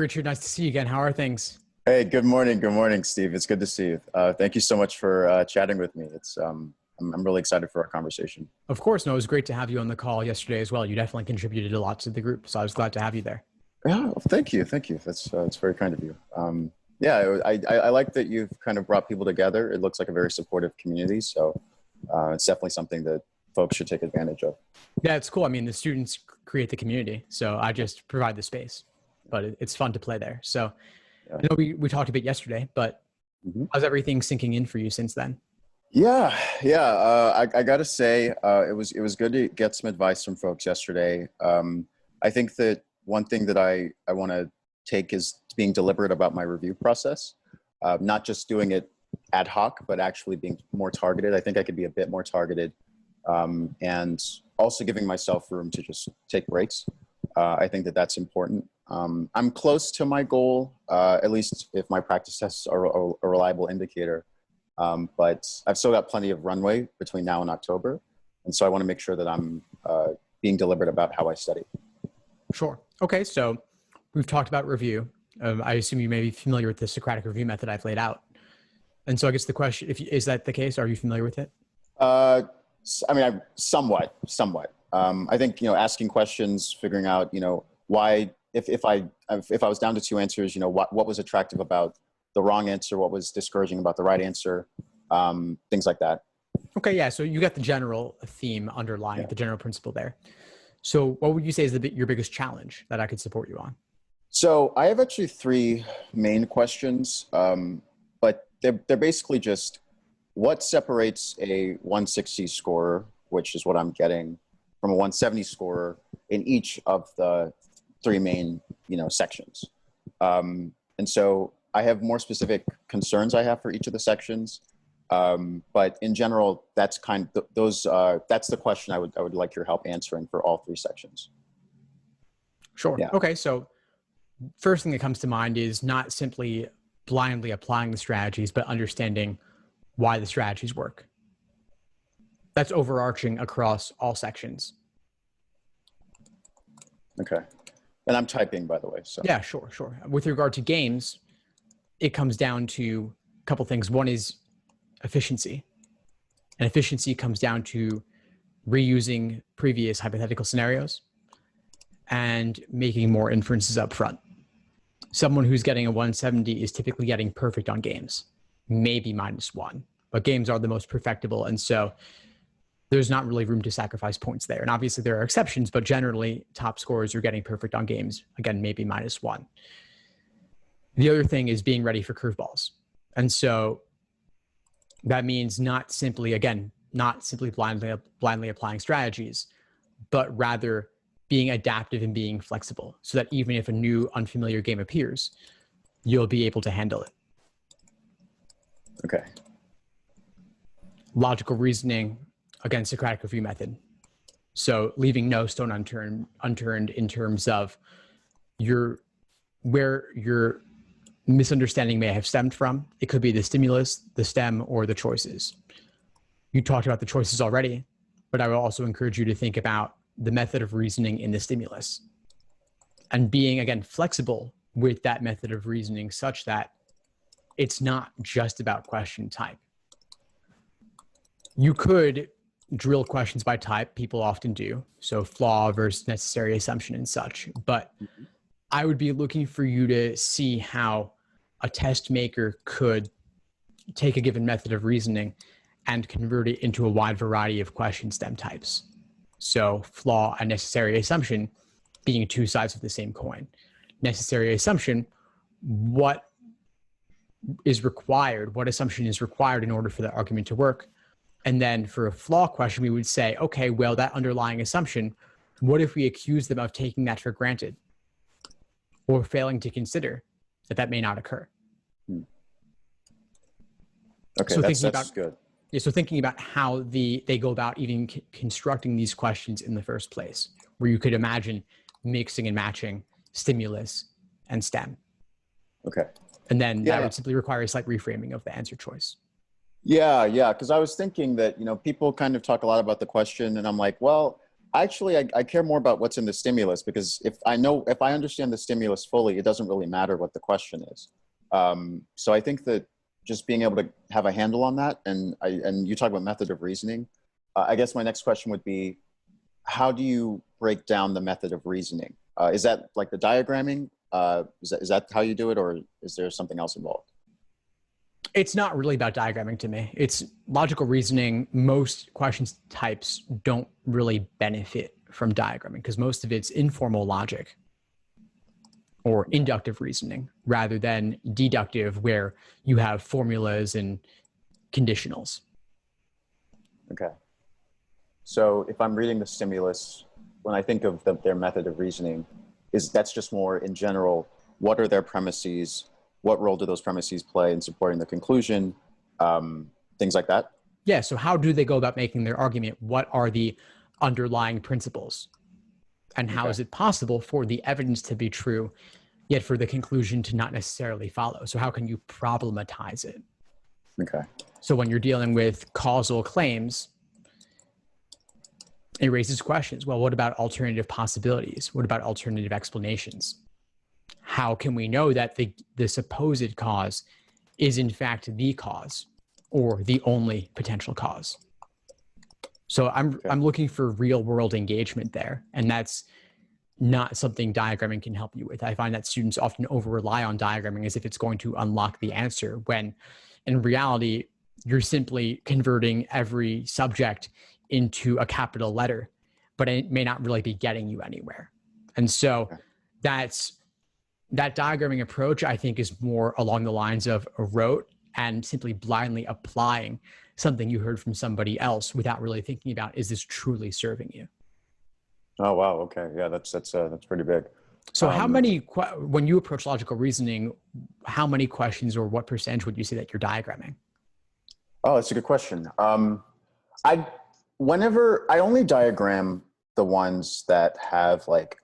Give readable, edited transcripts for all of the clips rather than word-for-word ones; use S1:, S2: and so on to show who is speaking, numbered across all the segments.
S1: Richard. Nice to see you again. How are things?
S2: Hey, good morning. Good morning, Steve. It's good to see you. Thank you so much for chatting with me. I'm really excited for our conversation.
S1: Of course. No, it was great to have you on the call yesterday as well. You definitely contributed a lot to the group, so I was glad to have you there.
S2: Yeah, well, thank you. Thank you. That's very kind of you. Yeah, I like that you've kind of brought people together. It looks like a very supportive community. So it's definitely something that folks should take advantage of.
S1: Yeah, it's cool. I mean, the students create the community, so I just provide the space, but it's fun to play there. So
S2: Yeah.
S1: I know we talked a bit yesterday, but how's everything sinking in for you since then?
S2: Yeah. I got to say, it was good to get some advice from folks yesterday. I think that one thing that I want to take is being deliberate about my review process, not just doing it ad hoc, but actually being more targeted. I think I could be a bit more targeted, and also giving myself room to just take breaks. I think that that's important. I'm close to my goal, at least if my practice tests are a reliable indicator. But I've still got plenty of runway between now and October. And so I want to make sure that I'm being deliberate about how I study.
S1: Sure. Okay. So we've talked about review. I assume you may be familiar with the Socratic review method I've laid out. And so I guess the question, is that the case? Are you familiar with it?
S2: I mean, somewhat. I think, asking questions, figuring out, why, if I was down to two answers, what was attractive about the wrong answer, what was discouraging about the right answer, things like that.
S1: Okay. Yeah. So you got the general theme underlying the general principle there. So what would you say is your biggest challenge that I could support you on?
S2: So I have actually three main questions, but they're basically just what separates a 160 scorer, which is what I'm getting, from a 170 scorer in each of the three main, sections. And so I have more specific concerns I have for each of the sections. But in general, that's that's the question I would like your help answering for all three sections.
S1: Sure.
S2: Yeah.
S1: Okay. So first thing that comes to mind is not simply blindly applying the strategies, but understanding why the strategies work. That's overarching across all sections.
S2: Okay. And I'm typing, by the way. So
S1: yeah, sure. With regard to games, it comes down to a couple things. One is efficiency. And efficiency comes down to reusing previous hypothetical scenarios and making more inferences up front. Someone who's getting a 170 is typically getting perfect on games, maybe -1, but games are the most perfectible. And so there's not really room to sacrifice points there. And obviously there are exceptions, but generally top scorers are getting perfect on games. Again, maybe -1. The other thing is being ready for curveballs. And so that means not simply blindly applying strategies, but rather being adaptive and being flexible so that even if a new unfamiliar game appears, you'll be able to handle it.
S2: Okay.
S1: Logical reasoning, again, Socratic review method. So leaving no stone unturned in terms of where your misunderstanding may have stemmed from. It could be the stimulus, the stem, or the choices. You talked about the choices already, but I will also encourage you to think about the method of reasoning in the stimulus and being, again, flexible with that method of reasoning such that it's not just about question type. You could drill questions by type. People often do. So flaw versus necessary assumption and such. But I would be looking for you to see how a test maker could take a given method of reasoning and convert it into a wide variety of question stem types. So flaw and necessary assumption being two sides of the same coin. Necessary assumption, what assumption is required in order for the argument to work? And then for a flaw question, we would say, okay, well, that underlying assumption, what if we accuse them of taking that for granted or failing to consider that may not occur?
S2: Okay,
S1: so
S2: that's good.
S1: Yeah, so thinking about how they go about even constructing these questions in the first place, where you could imagine mixing and matching stimulus and stem.
S2: Okay.
S1: And then that would simply require a slight reframing of the answer choice.
S2: Yeah. Because I was thinking that, people kind of talk a lot about the question and I'm like, well, Actually, I care more about what's in the stimulus, because if I understand the stimulus fully, it doesn't really matter what the question is. So I think that just being able to have a handle on that, and you talk about method of reasoning, I guess my next question would be, how do you break down the method of reasoning? Is that like the diagramming? Is that how you do it, or is there something else involved?
S1: It's not really about diagramming to me. It's logical reasoning. Most questions types don't really benefit from diagramming because most of it's informal logic or inductive reasoning rather than deductive, where you have formulas and conditionals.
S2: Okay. So if I'm reading the stimulus, when I think of their method of reasoning, that's just more in general, what are their premises? What role do those premises play in supporting the conclusion? Things like that?
S1: Yeah, so how do they go about making their argument? What are the underlying principles? And how is it possible for the evidence to be true, yet for the conclusion to not necessarily follow? So how can you problematize it?
S2: Okay.
S1: So when you're dealing with causal claims, it raises questions. Well, what about alternative possibilities? What about alternative explanations? How can we know that the supposed cause is in fact the cause or the only potential cause? So I'm looking for real world engagement there. And that's not something diagramming can help you with. I find that students often over rely on diagramming as if it's going to unlock the answer, when in reality, you're simply converting every subject into a capital letter, but it may not really be getting you anywhere. And so that diagramming approach, I think, is more along the lines of a rote and simply blindly applying something you heard from somebody else without really thinking about, is this truly serving you?
S2: Oh, wow. Okay. Yeah, that's pretty big.
S1: So how many, when you approach logical reasoning, how many questions or what percentage would you say that you're diagramming?
S2: Oh, that's a good question. Whenever I only diagram the ones that have like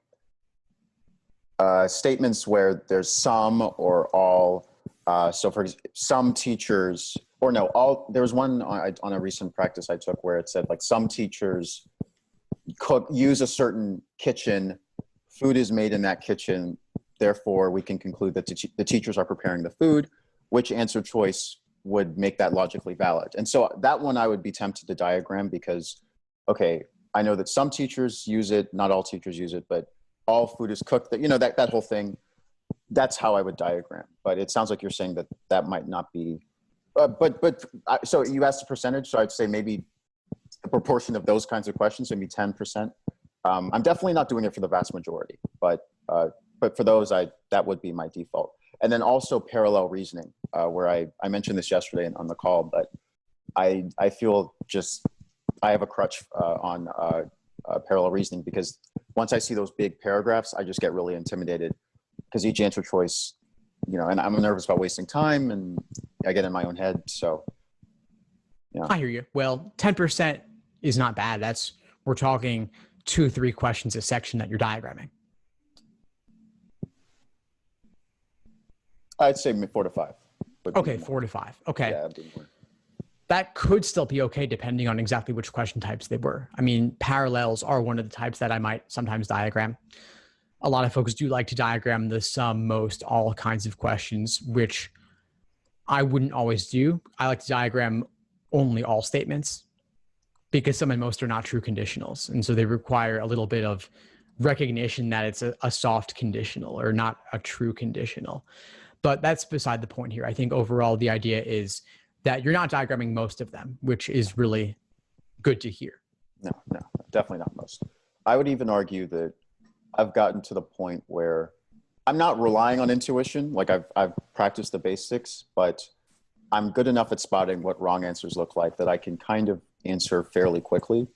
S2: statements where there's some or all. So for some teachers, or no, all. There was one on a recent practice I took where it said like some teachers use a certain kitchen, food is made in that kitchen, therefore we can conclude that the teachers are preparing the food. Which answer choice would make that logically valid? And so that one I would be tempted to diagram, because, okay, I know that some teachers use it, not all teachers use it, but all food is cooked, that whole thing. That's how I would diagram. But it sounds like you're saying that might not be, so you asked the percentage. So I'd say maybe the proportion of those kinds of questions, maybe 10%. I'm definitely not doing it for the vast majority, but for those, that would be my default. And then also parallel reasoning, where I mentioned this yesterday on the call, but I feel I have a crutch on parallel reasoning, because once I see those big paragraphs, I just get really intimidated, because each answer choice, and I'm nervous about wasting time, and I get in my own head. So, yeah.
S1: I hear you. Well, 10% is not bad. We're talking 2 or 3 questions a section that you're diagramming.
S2: I'd say 4 to 5.
S1: Okay, 4 to 5. Okay.
S2: Yeah,
S1: that could still be okay depending on exactly which question types they were. I mean, parallels are one of the types that I might sometimes diagram. A lot of folks do like to diagram the sum, most, all kinds of questions, which I wouldn't always do. I like to diagram only all statements, because some and most are not true conditionals. And so they require a little bit of recognition that it's a soft conditional or not a true conditional. But that's beside the point here. I think overall the idea is that you're not diagramming most of them, which is really good to hear.
S2: No, definitely not most. I would even argue that I've gotten to the point where I'm not relying on intuition. Like I've practiced the basics, but I'm good enough at spotting what wrong answers look like that I can kind of answer fairly quickly.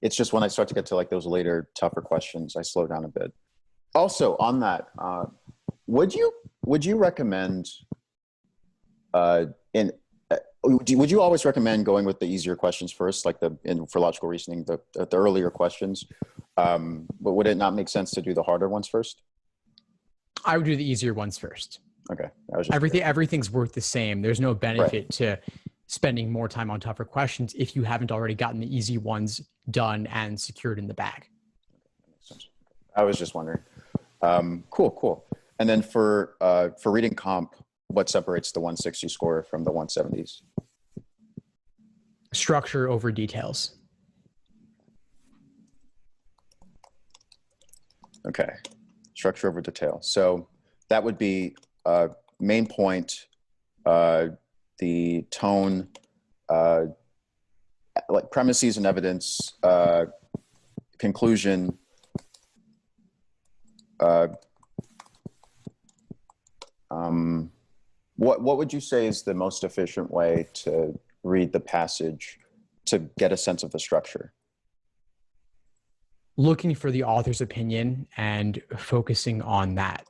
S2: It's just when I start to get to like those later, tougher questions, I slow down a bit. Also on that, would you recommend would you always recommend going with the easier questions first, like for logical reasoning, the earlier questions? But would it not make sense to do the harder ones first?
S1: I would do the easier ones first.
S2: Okay.
S1: Everything's worth the same. There's no benefit to spending more time on tougher questions if you haven't already gotten the easy ones done and secured in the bag.
S2: Makes sense. I was just wondering. Cool. And then for reading comp, what separates the 160 score from the 170s?
S1: Structure over details.
S2: Okay, structure over detail. So that would be main point, the tone, like premises and evidence, conclusion, what would you say is the most efficient way to read the passage to get a sense of the structure?
S1: Looking for the author's opinion and focusing on that.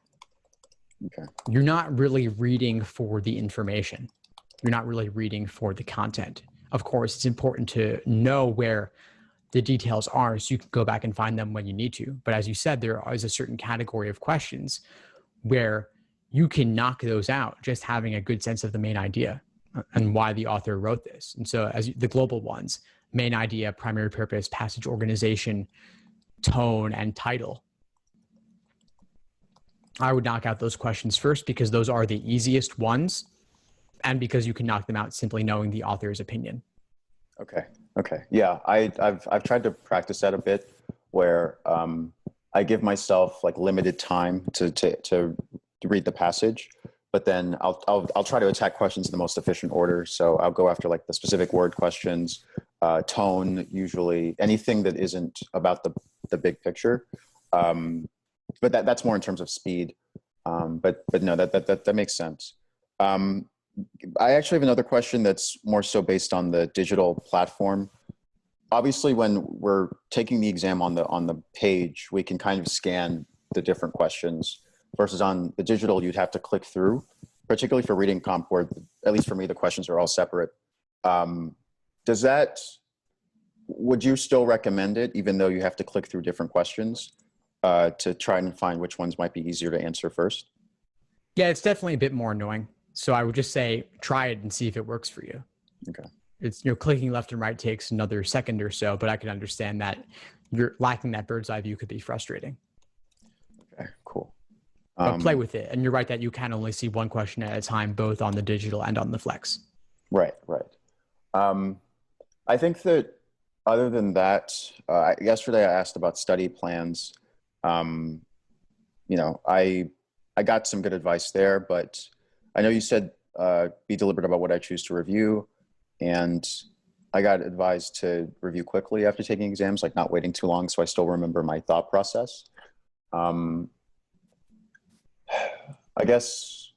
S2: Okay.
S1: You're not really reading for the information. You're not really reading for the content. Of course, it's important to know where the details are so you can go back and find them when you need to. But as you said, there is a certain category of questions where you can knock those out just having a good sense of the main idea and why the author wrote this. And so as the global ones, main idea, primary purpose, passage organization, tone, and title. I would knock out those questions first because those are the easiest ones and because you can knock them out simply knowing the author's opinion.
S2: Okay. Yeah, I've tried to practice that a bit where I give myself like limited time to read the passage, but then I'll try to attack questions in the most efficient order. So I'll go after like the specific word questions, tone, usually anything that isn't about the big picture. But that's more in terms of speed. But no, that makes sense. I actually have another question that's more so based on the digital platform. Obviously, when we're taking the exam on the page, we can kind of scan the different questions versus on the digital, you'd have to click through, particularly for reading comp where, at least for me, the questions are all separate. Would you still recommend it, even though you have to click through different questions to try and find which ones might be easier to answer first?
S1: Yeah, it's definitely a bit more annoying. So I would just say, try it and see if it works for you.
S2: Okay.
S1: It's, clicking left and right takes another second or so, but I can understand that you're lacking that bird's eye view could be frustrating.
S2: Okay, cool.
S1: But play with it. And you're right that you can only see one question at a time, both on the digital and on the Flex.
S2: Right. I think that other than that, yesterday I asked about study plans. I got some good advice there, but I know you said be deliberate about what I choose to review. And I got advised to review quickly after taking exams, like not waiting too long. So I still remember my thought process. I guess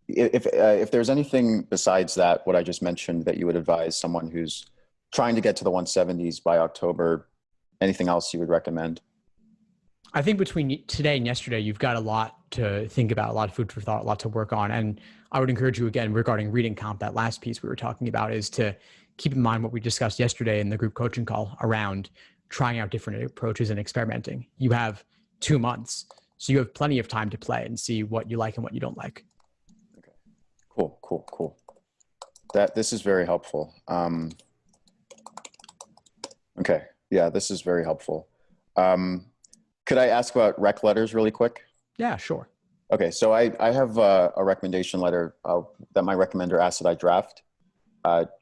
S2: if there's anything besides that, what I just mentioned, that you would advise someone who's trying to get to the 170s by October, anything else you would recommend?
S1: I think between today and yesterday, you've got a lot to think about, a lot of food for thought, a lot to work on. And I would encourage you again, regarding reading comp, that last piece we were talking about, is to keep in mind what we discussed yesterday in the group coaching call around trying out different approaches and experimenting. You have 2 months, so you have plenty of time to play and see what you like and what you don't like.
S2: Okay, cool. This is very helpful. Okay, yeah, this is very helpful. Could I ask about rec letters really quick?
S1: Yeah, sure.
S2: Okay, so I have a recommendation letter that my recommender asked that I draft.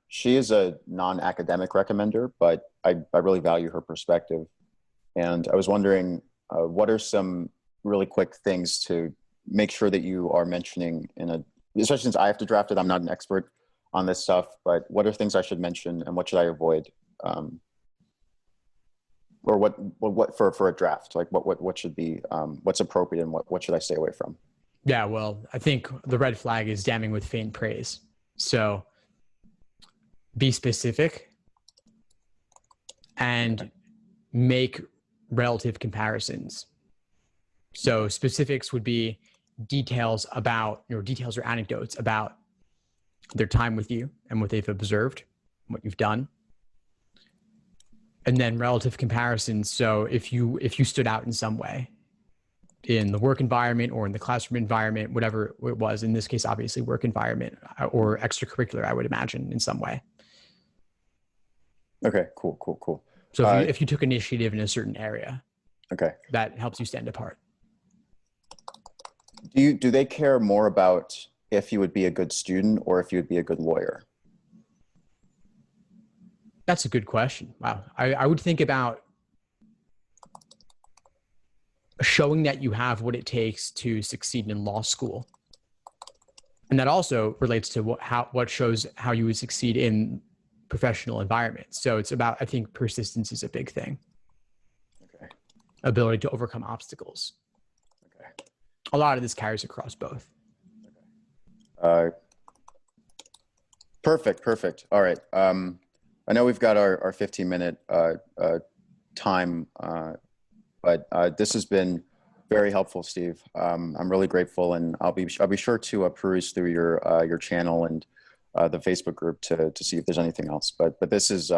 S2: She is a non-academic recommender, but I really value her perspective. And I was wondering, what are some really quick things to make sure that you are mentioning especially since I have to draft it, I'm not an expert on this stuff, but what are things I should mention and what should I avoid? Or what for a draft, like what should be, what's appropriate and what should I stay away from?
S1: Yeah, well, I think the red flag is damning with faint praise. So be specific and make relative comparisons. So specifics would be details or anecdotes about their time with you and what they've observed, what you've done. And then relative comparisons. So if you stood out in some way in the work environment or in the classroom environment, whatever it was, in this case, obviously work environment or extracurricular, I would imagine in some way.
S2: Okay, cool.
S1: So if you took initiative in a certain area,
S2: okay,
S1: that helps you stand apart.
S2: do they care more about if you would be a good student or if you would be a good lawyer?
S1: That's a good question. Wow. I would think about showing that you have what it takes to succeed in law school. And that also relates to what shows how you would succeed in professional environments. So it's about, I think persistence is a big thing.
S2: Okay.
S1: Ability to overcome obstacles.
S2: Okay.
S1: A lot of this carries across both.
S2: Okay. Perfect. All right. I know we've got our 15-minute time, but this has been very helpful, Steve. I'm really grateful, and I'll be sure to peruse through your channel and the Facebook group to see if there's anything else. But this is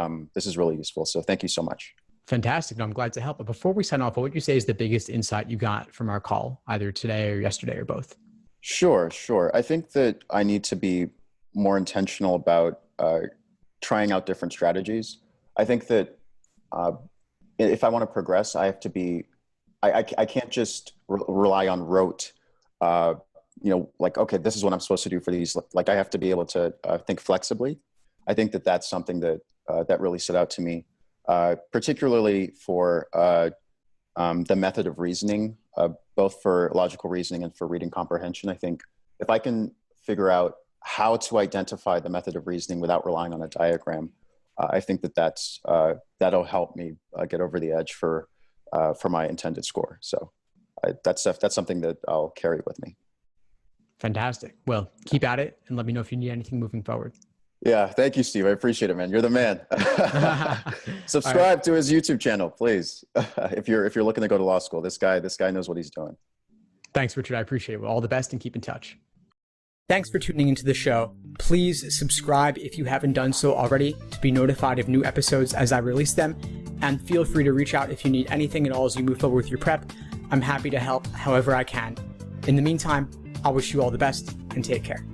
S2: really useful. So thank you so much.
S1: Fantastic. No, I'm glad to help. But before we sign off, what would you say is the biggest insight you got from our call, either today or yesterday or both?
S2: Sure. I think that I need to be more intentional about trying out different strategies. I think that if I want to progress, I have to be, I can't just rely on rote, like, okay, this is what I'm supposed to do for these. Like I have to be able to think flexibly. I think that that's something that really stood out to me, particularly for the method of reasoning, both for logical reasoning and for reading comprehension. I think if I can figure out how to identify the method of reasoning without relying on a diagram, I think that'll help me get over the edge for my intended score. So that's something that I'll carry with me.
S1: Fantastic. Well, keep at it and let me know if you need anything moving forward.
S2: Yeah, thank you, Steve. I appreciate it, man. You're the man. Subscribe to his YouTube channel, please. If you're looking to go to law school, this guy knows what he's doing.
S1: Thanks, Richard. I appreciate it. Well, all the best and keep in touch. Thanks for tuning into the show. Please subscribe if you haven't done so already to be notified of new episodes as I release them. And feel free to reach out if you need anything at all as you move forward with your prep. I'm happy to help however I can. In the meantime, I'll wish you all the best and take care.